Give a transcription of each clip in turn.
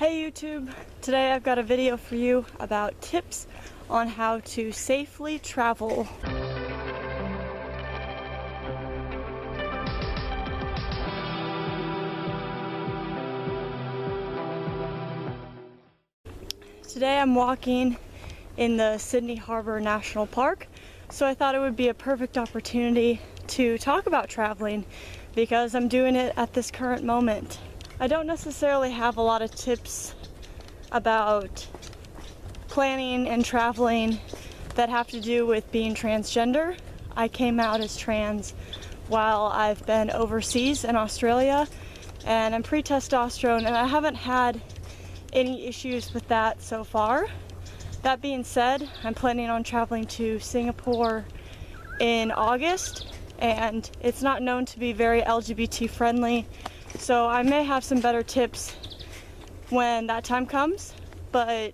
Hey YouTube! Today I've got a video for you about tips on how to safely travel. Today I'm walking in the Sydney Harbour National Park, so I thought it would be a perfect opportunity to talk about traveling because I'm doing it at this current moment. I don't necessarily have a lot of tips about planning and traveling that have to do with being transgender. I came out as trans while I've been overseas in Australia, and I'm pre-testosterone, and I haven't had any issues with that so far. That being said, I'm planning on traveling to Singapore in August, and it's not known to be very LGBT friendly, so I may have some better tips when that time comes, but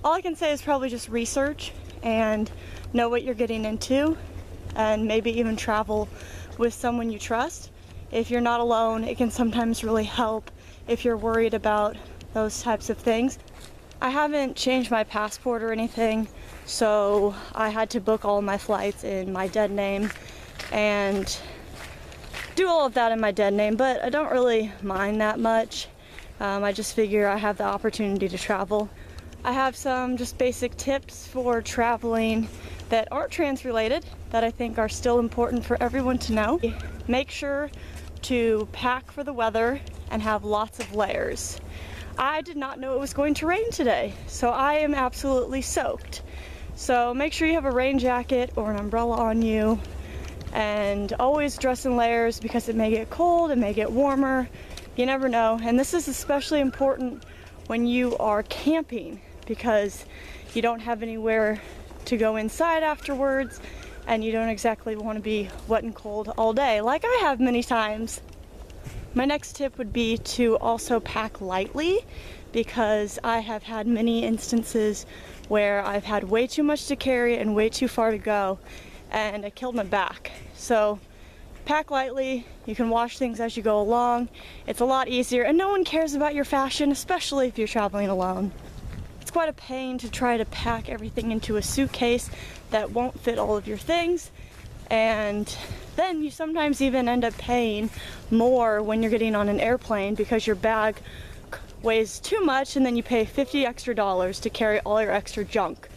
all I can say is probably just research and know what you're getting into, and maybe even travel with someone you trust. If you're not alone, it can sometimes really help if you're worried about those types of things. I haven't changed my passport or anything, so I had to book all my flights in my dead name and do all of that in my dead name, but I don't really mind that much. I just figure I have the opportunity to travel. I have some just basic tips for traveling that aren't trans related that I think are still important for everyone to know. Make sure to pack for the weather and have lots of layers. I did not know it was going to rain today, so I am absolutely soaked. So make sure you have a rain jacket or an umbrella on you, and always dress in layers because it may get cold, it may get warmer, you never know. And this is especially important when you are camping because you don't have anywhere to go inside afterwards and you don't exactly want to be wet and cold all day like I have many times. My next tip would be to also pack lightly because I have had many instances where I've had way too much to carry and way too far to go, and I killed my back. So pack lightly, you can wash things as you go along. It's a lot easier and no one cares about your fashion, especially if you're traveling alone. It's quite a pain to try to pack everything into a suitcase that won't fit all of your things, and then you sometimes even end up paying more when you're getting on an airplane because your bag weighs too much and then you pay $50 extra to carry all your extra junk.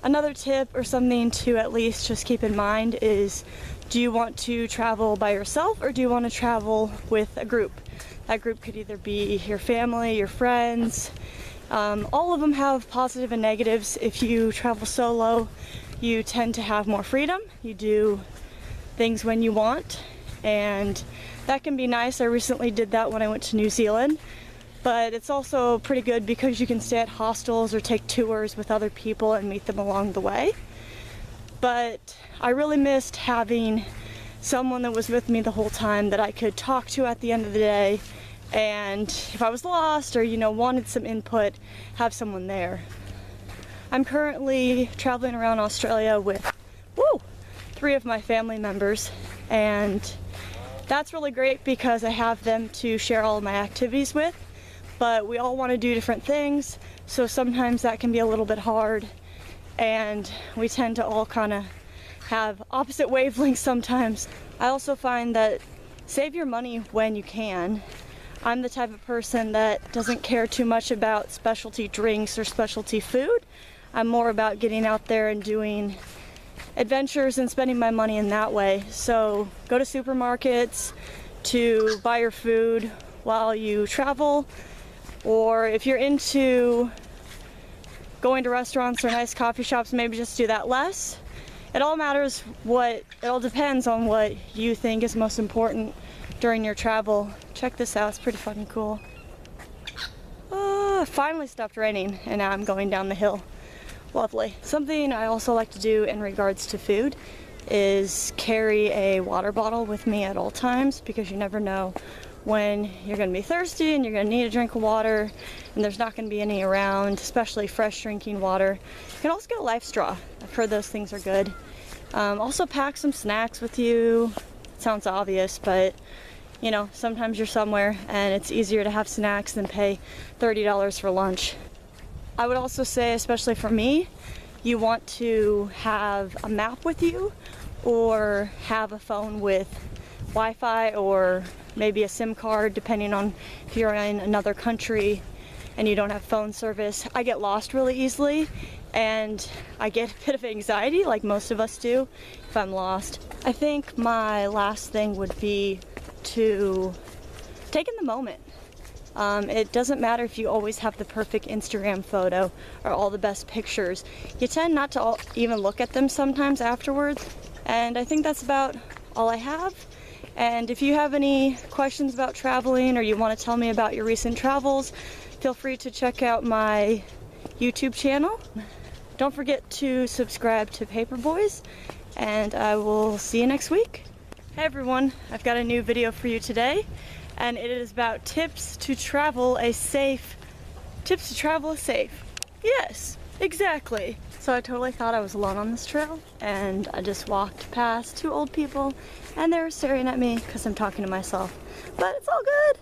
Another tip or something to at least just keep in mind is, do you want to travel by yourself or do you want to travel with a group? That group could either be your family, your friends. All of them have positive and negatives. If you travel solo, you tend to have more freedom. You do things when you want, and that can be nice. I recently did that when I went to New Zealand, but it's also pretty good because you can stay at hostels or take tours with other people and meet them along the way. But I really missed having someone that was with me the whole time that I could talk to at the end of the day, and if I was lost or wanted some input, have someone there. I'm currently traveling around Australia with 3 of my family members, and that's really great because I have them to share all of my activities with, but we all want to do different things, so sometimes that can be a little bit hard, and we tend to all kind of have opposite wavelengths sometimes. I also find that save your money when you can. I'm the type of person that doesn't care too much about specialty drinks or specialty food. I'm more about getting out there and doing adventures and spending my money in that way. So go to supermarkets to buy your food while you travel, or if you're into going to restaurants or nice coffee shops, maybe just do that less. It all depends on what you think is most important during your travel. Check this out, it's pretty fucking cool. It finally stopped raining and now I'm going down the hill. Lovely. Something I also like to do in regards to food is carry a water bottle with me at all times because you never know when you're going to be thirsty and you're going to need a drink of water and there's not going to be any around, especially fresh drinking water. You can also get a life straw. I've heard those things are good. Also pack some snacks with you. It sounds obvious, but you know, sometimes you're somewhere and it's easier to have snacks than pay $30 for lunch. I would also say, especially for me, you want to have a map with you or have a phone with Wi-Fi or maybe a SIM card, depending on if you're in another country and you don't have phone service. I get lost really easily and I get a bit of anxiety, like most of us do, if I'm lost. I think my last thing would be to take in the moment. It doesn't matter if you always have the perfect Instagram photo or all the best pictures. You tend not to even look at them sometimes afterwards. And I think that's about all I have. And if you have any questions about traveling or you want to tell me about your recent travels, feel free to check out my YouTube channel. Don't forget to subscribe to Paper Boys, and I will see you next week. Hey everyone, I've got a new video for you today, and it is about tips to travel safe. Yes, exactly. So I totally thought I was alone on this trail, and I just walked past two old people, and they were staring at me because I'm talking to myself. But it's all good.